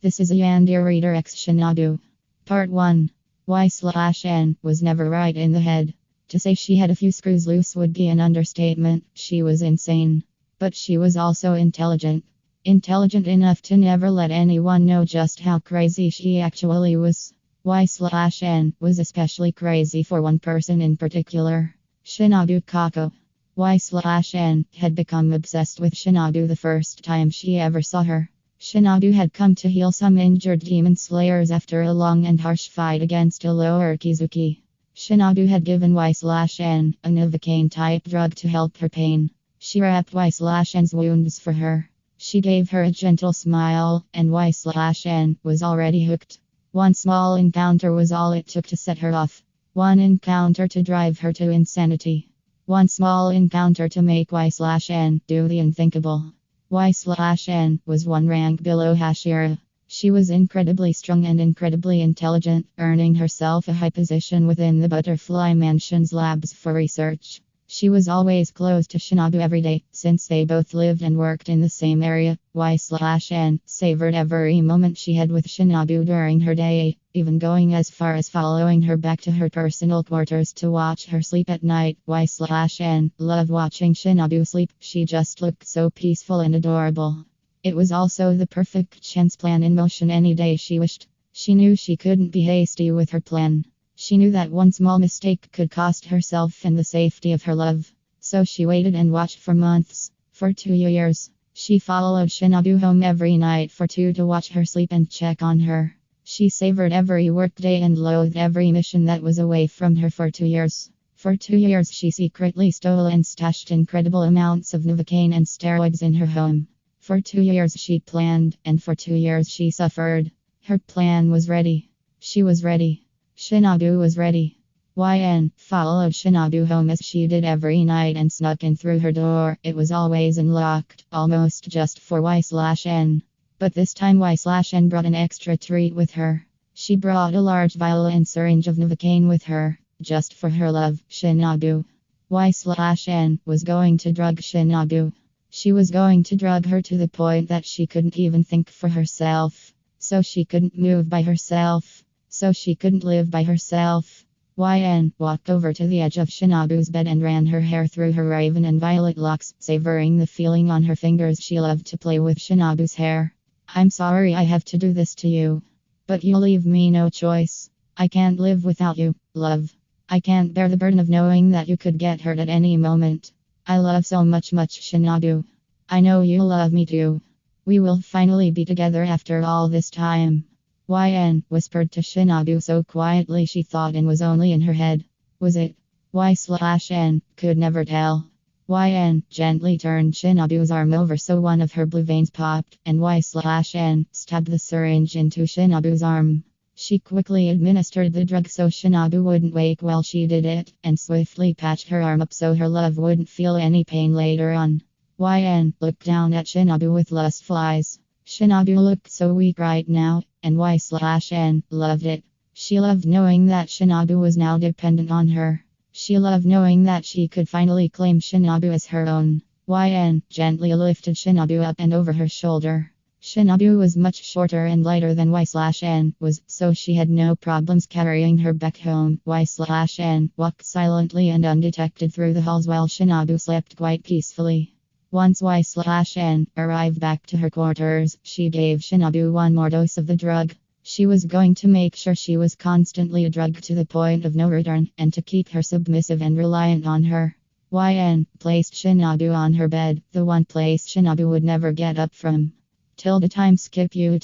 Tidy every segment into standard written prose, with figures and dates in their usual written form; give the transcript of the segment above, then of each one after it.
This is a yanderere x Shinobu. Part 1. Y/N was never right in the head. To say she had a few screws loose would be an understatement. She was insane. But she was also intelligent. Intelligent enough to never let anyone know just how crazy she actually was. Y/N was especially crazy for one person in particular. Shinobu Kako. Y/N had become obsessed with Shinobu the first time she ever saw her. Shinobu had come to heal some injured demon slayers after a long and harsh fight against a lower Kizuki. Shinobu had given Y/N a Novocaine-type drug to help her pain. She wrapped Y/N's wounds for her. She gave her a gentle smile, and Y/N was already hooked. One small encounter was all it took to set her off. One encounter to drive her to insanity. One small encounter to make Y/N do the unthinkable. Y/N was one rank below Hashira. She was incredibly strong and incredibly intelligent, earning herself a high position within the Butterfly Mansion's labs for research. She was always close to Shinobu every day, since they both lived and worked in the same area. Y/N savored every moment she had with Shinobu during her day, even going as far as following her back to her personal quarters to watch her sleep at night. Y/N loved watching Shinobu sleep. She just looked so peaceful and adorable. It was also the perfect chance plan in motion any day she wished. She knew she couldn't be hasty with her plan. She knew that one small mistake could cost herself and the safety of her love. So she waited and watched for months. For 2 years. She followed Shinobu home every night for 2 to watch her sleep and check on her. She savored every workday and loathed every mission that was away from her for 2 years. For 2 years she secretly stole and stashed incredible amounts of Novocaine and steroids in her home. For 2 years she planned, and for 2 years she suffered. Her plan was ready. She was ready. Shinobu was ready. YN followed Shinobu home as she did every night and snuck in through her door. It was always unlocked, almost just for Y/N. But this time Y/N brought an extra treat with her. She brought a large vial and syringe of Novocaine with her, just for her love, Shinobu. Y/N was going to drug Shinobu. She was going to drug her to the point that she couldn't even think for herself. So she couldn't move by herself. So she couldn't live by herself. YN walked over to the edge of Shinobu's bed and ran her hair through her raven and violet locks, savoring the feeling on her fingers. She loved to play with Shinobu's hair. I'm sorry I have to do this to you. But you leave me no choice. I can't live without you, love. I can't bear the burden of knowing that you could get hurt at any moment. I love so much Shinobu. I know you love me too. We will finally be together after all this time. YN whispered to Shinobu so quietly she thought it was only in her head. Was it? Y/N could never tell. YN gently turned Shinobu's arm over so one of her blue veins popped, and Y/N stabbed the syringe into Shinobu's arm. She quickly administered the drug so Shinobu wouldn't wake while she did it, and swiftly patched her arm up so her love wouldn't feel any pain later on. YN looked down at Shinobu with lustful eyes. Shinobu looked so weak right now, and Y/N loved it. She loved knowing that Shinobu was now dependent on her. She loved knowing that she could finally claim Shinobu as her own. YN gently lifted Shinobu up and over her shoulder. Shinobu was much shorter and lighter than Y/N was, so she had no problems carrying her back home. Y/N walked silently and undetected through the halls while Shinobu slept quite peacefully. Once Y/N arrived back to her quarters, she gave Shinobu one more dose of the drug. She was going to make sure she was constantly drugged to the point of no return, and to keep her submissive and reliant on her. YN placed Shinobu on her bed, the one place Shinobu would never get up from. Time skip you.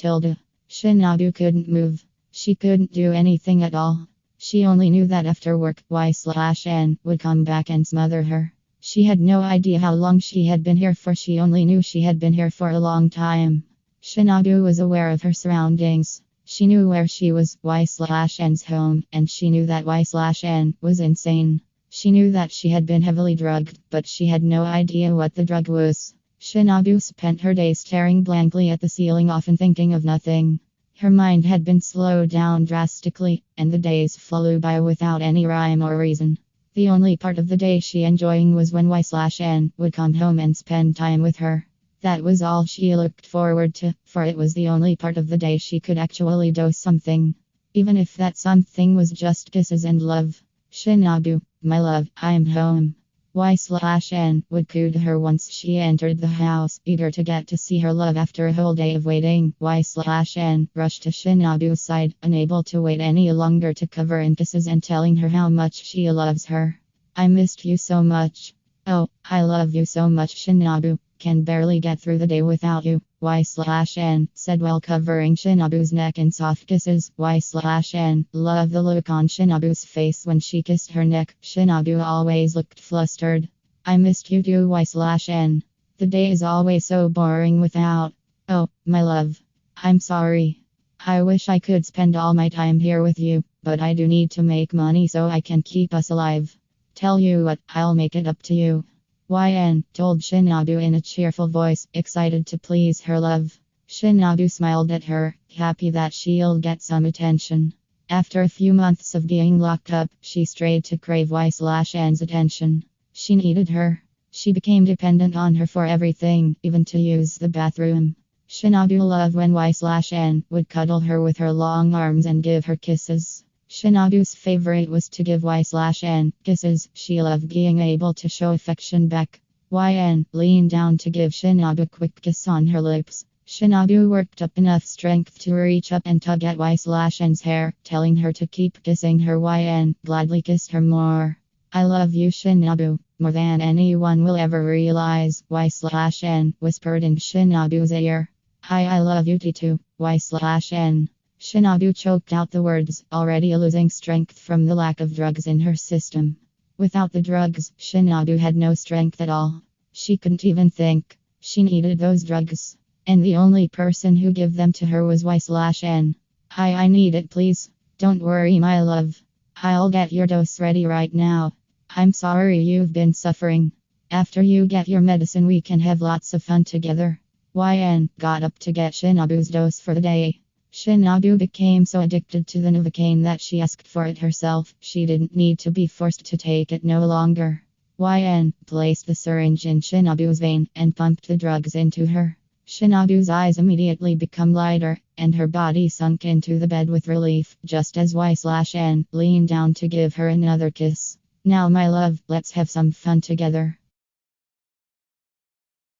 Shinobu couldn't move. She couldn't do anything at all. She only knew that after work, Y/N would come back and smother her. She had no idea how long she had been here for. She only knew she had been here for a long time. Shinobu was aware of her surroundings. She knew where she was, Y/N's home, and she knew that Y/N was insane. She knew that she had been heavily drugged, but she had no idea what the drug was. Shinobu spent her days staring blankly at the ceiling, often thinking of nothing. Her mind had been slowed down drastically, and the days flew by without any rhyme or reason. The only part of the day she enjoying was when Y/N would come home and spend time with her. That was all she looked forward to, for it was the only part of the day she could actually do something. Even if that something was just kisses and love. Shinobu, my love, I'm home. Y/N would coo to her once she entered the house, eager to get to see her love after a whole day of waiting. Y/N rushed to Shinobu's side, unable to wait any longer to cover in kisses and telling her how much she loves her. I missed you so much. Oh, I love you so much, Shinobu. Can barely get through the day without you. Y/N said while covering Shinobu's neck in soft kisses. Y/N loved the look on Shinobu's face when she kissed her neck. Shinobu always looked flustered. I missed you too, Y/N. The day is always so boring without. Oh, my love. I'm sorry. I wish I could spend all my time here with you, but I do need to make money so I can keep us alive. Tell you what, I'll make it up to you. YN told Shinobu in a cheerful voice, excited to please her love. Shinobu smiled at her, happy that she'll get some attention. After a few months of being locked up, she strayed to crave Y/N's attention. She needed her. She became dependent on her for everything, even to use the bathroom. Shinobu loved when Y/N would cuddle her with her long arms and give her kisses. Shinobu's favorite was to give Y/N kisses. She loved being able to show affection back. YN leaned down to give Shinobu a quick kiss on her lips. Shinobu worked up enough strength to reach up and tug at Y/N's hair, telling her to keep kissing her. YN gladly kissed her more. I love you, Shinobu, more than anyone will ever realize, Y/N whispered in Shinobu's ear. I love you too, Y/N. Shinobu choked out the words, already losing strength from the lack of drugs in her system. Without the drugs, Shinobu had no strength at all. She couldn't even think. She needed those drugs. And the only person who gave them to her was Y/N. I need it, please. Don't worry, my love. I'll get your dose ready right now. I'm sorry you've been suffering. After you get your medicine, we can have lots of fun together. YN got up to get Shinobu's dose for the day. Shinobu became so addicted to the Novocaine that she asked for it herself. She didn't need to be forced to take it no longer. YN placed the syringe in Shinobu's vein and pumped the drugs into her. Shinobu's eyes immediately became lighter, and her body sunk into the bed with relief, just as Y/N leaned down to give her another kiss. Now, my love, let's have some fun together.